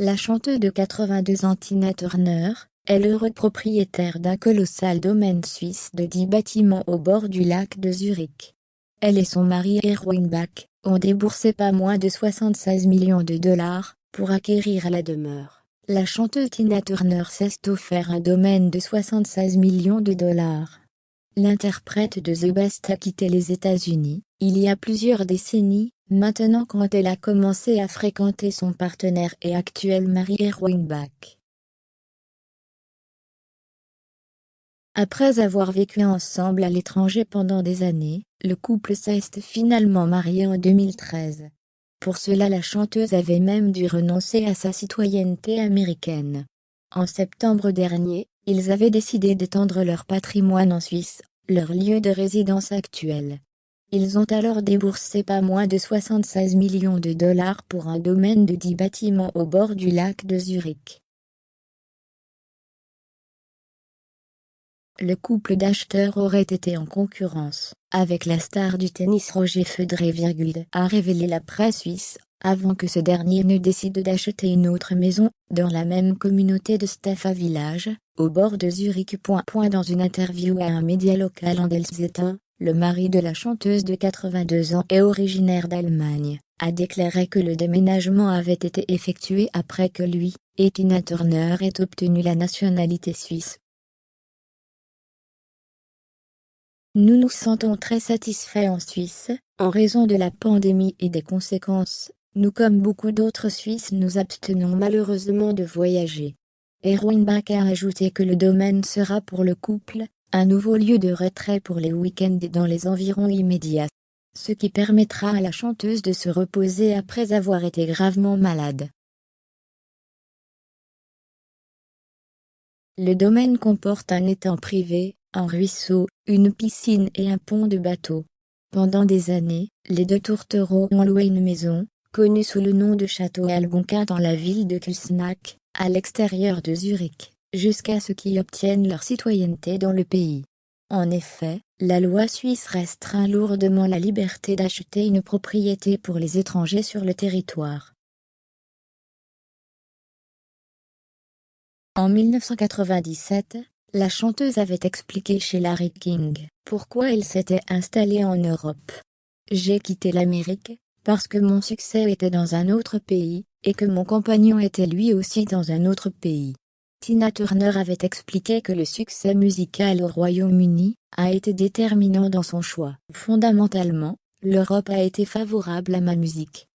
La chanteuse de 82 ans Tina Turner est l'heureux propriétaire d'un colossal domaine suisse de 10 bâtiments au bord du lac de Zurich. Elle et son mari Erwin Bach ont déboursé pas moins de 76 millions de dollars pour acquérir la demeure. La chanteuse Tina Turner s'est offert un domaine de 76 millions de dollars. L'interprète de The Best a quitté les États-Unis, il y a plusieurs décennies, maintenant quand elle a commencé à fréquenter son partenaire et actuel mari Erwin Bach. Après avoir vécu ensemble à l'étranger pendant des années, le couple s'est finalement marié en 2013. Pour cela la chanteuse avait même dû renoncer à sa citoyenneté américaine. En septembre dernier, ils avaient décidé d'étendre leur patrimoine en Suisse, leur lieu de résidence actuel. Ils ont alors déboursé pas moins de 76 millions de dollars pour un domaine de 10 bâtiments au bord du lac de Zurich. Le couple d'acheteurs aurait été en concurrence avec la star du tennis Roger Federer, a révélé la presse suisse, avant que ce dernier ne décide d'acheter une autre maison, dans la même communauté de Staffa Village, au bord de Zurich. Dans une interview à un média local en Elsässer, le mari de la chanteuse de 82 ans et originaire d'Allemagne, a déclaré que le déménagement avait été effectué après que lui et Tina Turner aient obtenu la nationalité suisse. Nous nous sentons très satisfaits en Suisse, en raison de la pandémie et des conséquences. Nous comme beaucoup d'autres Suisses nous abstenons malheureusement de voyager. Erwin Bach a ajouté que le domaine sera pour le couple un nouveau lieu de retrait pour les week-ends dans les environs immédiats, ce qui permettra à la chanteuse de se reposer après avoir été gravement malade. Le domaine comporte un étang privé, un ruisseau, une piscine et un pont de bateau. Pendant des années, les deux tourtereaux ont loué une maison, connue sous le nom de Château Algonquin dans la ville de Küsnacht, à l'extérieur de Zurich, jusqu'à ce qu'ils obtiennent leur citoyenneté dans le pays. En effet, la loi suisse restreint lourdement la liberté d'acheter une propriété pour les étrangers sur le territoire. En 1997, la chanteuse avait expliqué chez Larry King pourquoi elle s'était installée en Europe. « J'ai quitté l'Amérique, parce que mon succès était dans un autre pays, et que mon compagnon était lui aussi dans un autre pays. » Tina Turner avait expliqué que le succès musical au Royaume-Uni a été déterminant dans son choix. « Fondamentalement, l'Europe a été favorable à ma musique.